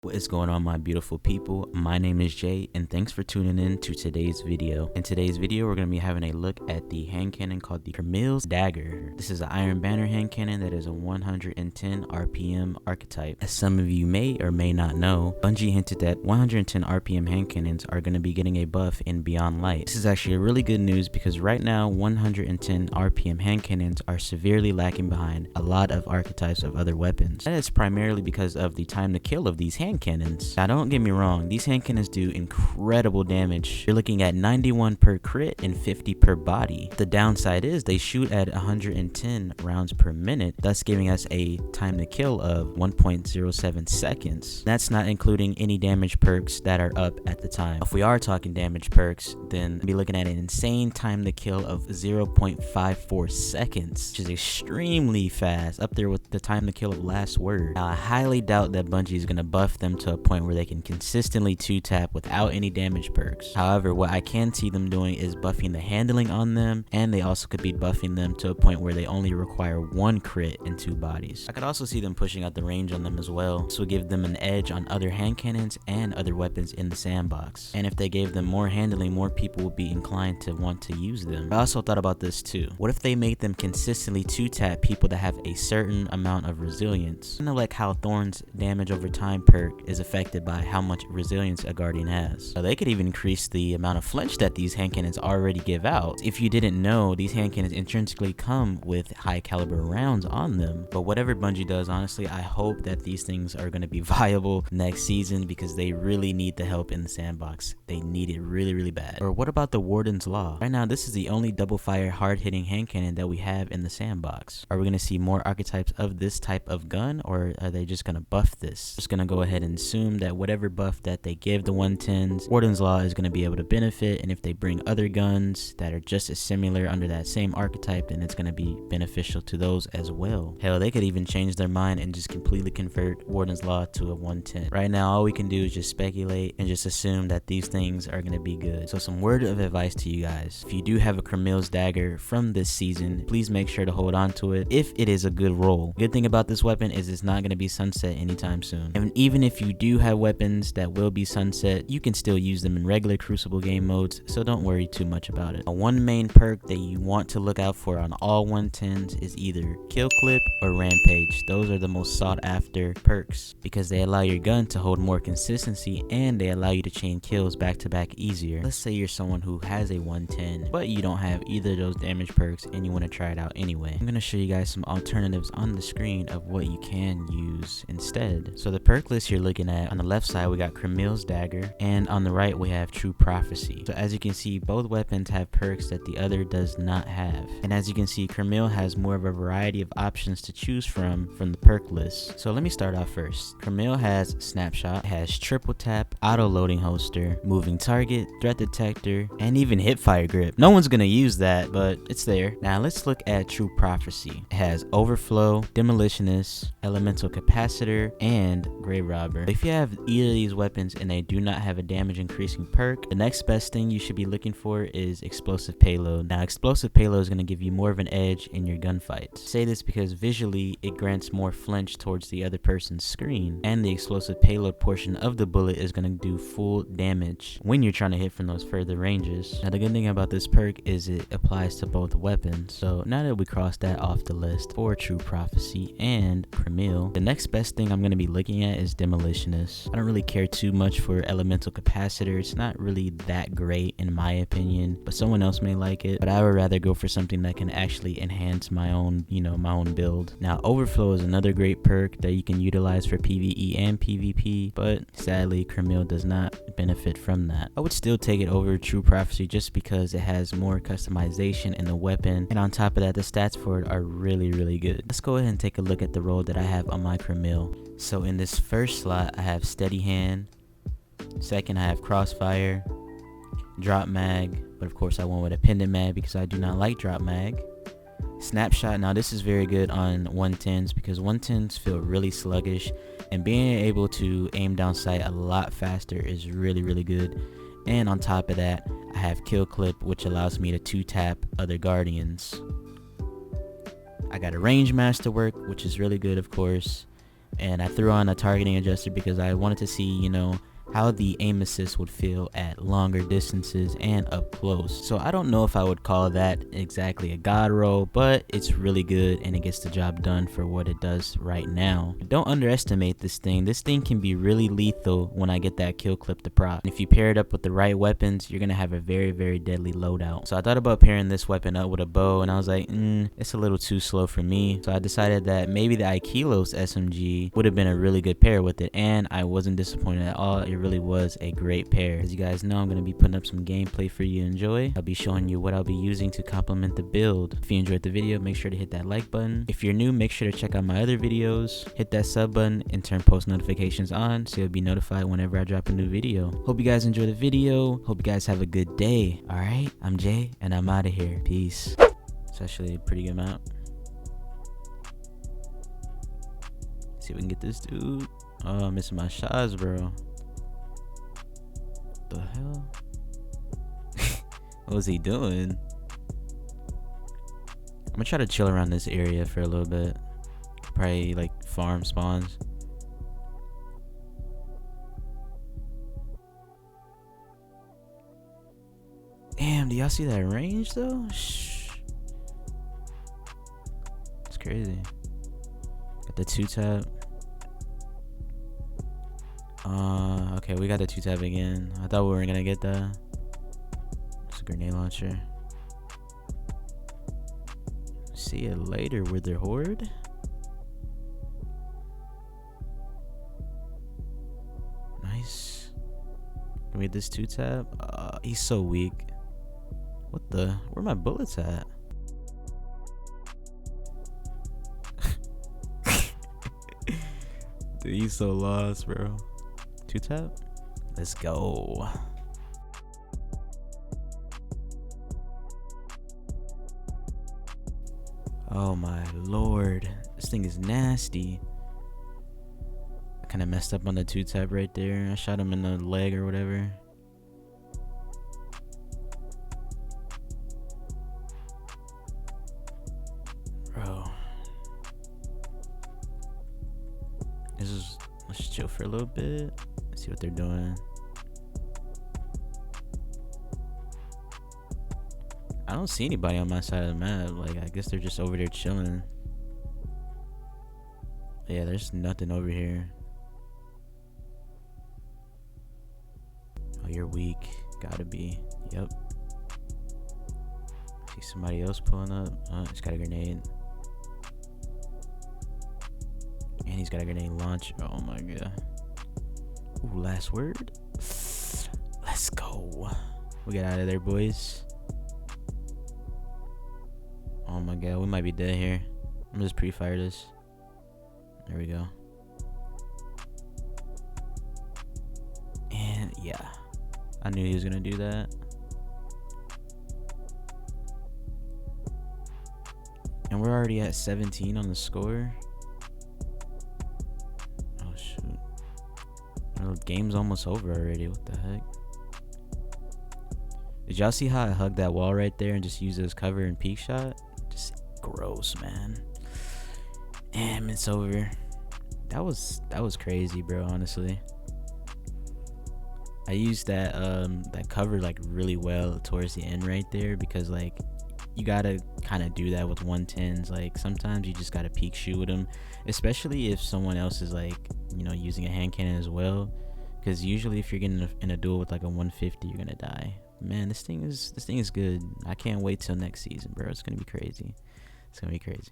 What is going on, my beautiful people? My name is Jay, and thanks for tuning in to today's video. In today's video, we're going to be having a look at the hand cannon called the CRIMIL'S DAGGER. This is an Iron Banner hand cannon that is a 110 RPM archetype. As some of you may or may not know, Bungie hinted that 110 RPM hand cannons are going to be getting a buff in Beyond Light. This is actually really good news because right now 110 RPM hand cannons are severely lacking behind a lot of archetypes of other weapons. That is primarily because of the time to kill of these hand cannons. Now don't get me wrong, these hand cannons do incredible damage. You're looking at 91 per crit and 50 per body. The downside is they shoot at 110 rounds per minute, thus giving us a time to kill of 1.07 seconds. That's not including any damage perks that are up at the time. If we are talking damage perks, then we'll be looking at an insane time to kill of 0.54 seconds, which is extremely fast, up there with the time to kill of Last Word. Now I highly doubt that Bungie is going to buff them to a point where they can consistently 2-tap without any damage perks. However, what I can see them doing is buffing the handling on them, and they also could be buffing them to a point where they only require 1 crit and 2 bodies. I could also see them pushing out the range on them as well. This will give them an edge on other hand cannons and other weapons in the sandbox. And if they gave them more handling, more people would be inclined to want to use them. I also thought about this too. What if they make them consistently 2-tap people that have a certain amount of resilience? Kind of like how Thorn's damage over time perk is affected by how much resilience a guardian has. So they could even increase the amount of flinch that these hand cannons already give out. If you didn't know, these hand cannons intrinsically come with high caliber rounds on them. But whatever Bungie does, honestly, I hope that these things are going to be viable next season because they really need the help in the sandbox. They need it really, really bad. Or what about the Warden's Law? Right now, this is the only double fire hard hitting hand cannon that we have in the sandbox. Are we going to see more archetypes of this type of gun, or are they just going to buff this? Just going to go ahead and assume that whatever buff that they give the 110s, Warden's Law is going to be able to benefit, and if they bring other guns that are just as similar under that same archetype, then it's going to be beneficial to those as well. Hell, they could even change their mind and just completely convert Warden's Law to a 110. Right now, all we can do is just speculate and just assume that these things are going to be good. So some word of advice to you guys: if you do have a CRIMIL'S dagger from this season, please make sure to hold on to it if it is a good roll. Good thing about this weapon is it's not going to be sunset anytime soon. And even if you do have weapons that will be sunset, you can still use them in regular Crucible game modes, so don't worry too much about it. A one main perk that you want to look out for on all 110s is either Kill Clip or Rampage. Those are the most sought after perks because they allow your gun to hold more consistency and they allow you to chain kills back to back easier. Let's say you're someone who has a 110 but you don't have either of those damage perks and you want to try it out anyway. I'm going to show you guys some alternatives on the screen of what you can use instead. So the perk list you're looking at, on the left side we got CRIMIL'S Dagger, and on the right we have True Prophecy. So as you can see, both weapons have perks that the other does not have, and as you can see, CRIMIL has more of a variety of options to choose from the perk list. So let me start off first. CRIMIL has Snapshot, it has Triple Tap, Auto Loading Holster, Moving Target, Threat Detector, and even Hipfire Grip. No one's gonna use that, but it's there. Now let's look at True Prophecy. It has Overflow, Demolitionist, Elemental Capacitor, and Grave Robber. If you have either of these weapons and they do not have a damage increasing perk, the next best thing you should be looking for is Explosive Payload. Now Explosive Payload is going to give you more of an edge in your gunfights. I say this because visually it grants more flinch towards the other person's screen, and the Explosive Payload portion of the bullet is going to do full damage when you're trying to hit from those further ranges. Now the good thing about this perk is it applies to both weapons. So now that we crossed that off the list for True Prophecy and CRIMIL, the next best thing I'm going to be looking at is Demolitionist. I don't really care too much for Elemental Capacitor. It's not really that great in my opinion, but someone else may like it. But I would rather go for something that can actually enhance my own, my own build. Now Overflow is another great perk that you can utilize for PvE and PvP, but sadly CRIMIL does not benefit from that. I would still take it over True Prophecy just because it has more customization in the weapon, and on top of that, the stats for it are really, really good. Let's go ahead and take a look at the roll that I have on my CRIMIL. So in this first slot, I have Steady Hand. Second, I have Crossfire, Drop Mag, but of course I went with a Pendant Mag because I do not like Drop Mag. Snapshot, now this is very good on 110s because 110s feel really sluggish, and being able to aim down sight a lot faster is really, really good. And on top of that, I have Kill Clip, which allows me to 2-tap other guardians. I got a Range Masterwork, which is really good, of course. and I threw on a targeting adjuster because I wanted to see, you know, how the aim assist would feel at longer distances and up close. So I don't know if I would call that exactly a god roll, but it's really good and it gets the job done for what it does right now. Don't underestimate this thing. This thing can be really lethal when I get that kill clip to prop. And if you pair it up with the right weapons, you're gonna have a very, very deadly loadout. So I thought about pairing this weapon up with a bow, and I was like, it's a little too slow for me. So I decided that maybe the Aikilos SMG would have been a really good pair with it, and I wasn't disappointed at all. It really was a great pair. As you guys know, I'm going to be putting up some gameplay for you to enjoy. I'll be showing you what I'll be using to complement the build. If you enjoyed the video, make sure to hit that like button. If you're new, make sure to check out my other videos. Hit that sub button and turn post notifications on so you'll be notified whenever I drop a new video. Hope you guys enjoy the video. Hope you guys have a good day. Alright, I'm Jay and I'm out of here. Peace. It's actually a pretty good map. See if we can get this dude. Oh, I'm missing my shots, bro. What the hell? What was he doing? I'm gonna try to chill around this area for a little bit. Probably like farm spawns. Damn, do y'all see that range though? Shh. It's crazy. Got the 2-tap. Okay, we got the 2-tap again. I thought we weren't gonna get that. It's a grenade launcher. See you later with their horde. Nice. Can we get this 2-tap? He's so weak. What the? Where are my bullets at? Dude, he's so lost, bro. 2-tap? Let's go. Oh my lord. This thing is nasty. I kind of messed up on the 2-tap right there. I shot him in the leg or whatever. Bro. Let's just chill for a little bit. See what they're doing. I don't see anybody on my side of the map. Like, I guess they're just over there chilling. Yeah, there's nothing over here. Oh, you're weak. Gotta be. Yep. See somebody else pulling up. Oh, he's got a grenade. And he's got a grenade launch. Oh my god. Ooh, last word. Let's go. We get out of there, boys. Oh my god, we might be dead here. I'm gonna just pre-fire this. There we go. And yeah, I knew he was gonna do that. And we're already at 17 on the score. Oh shoot. The game's almost over already. What the heck? Did y'all see how I hugged that wall right there and just used it as cover and peek shot? Just gross, man. Damn, it's over. That was crazy, bro. Honestly, I used that that cover like really well towards the end right there, because like you gotta kind of do that with 110s. Like sometimes you just gotta peek shoot with them, especially if someone else is like, you know, using a hand cannon as well, because usually if you're getting in a duel with like a 150, you're gonna die. Man, this thing is good. I can't wait till next season, bro. It's gonna be crazy. It's gonna be crazy.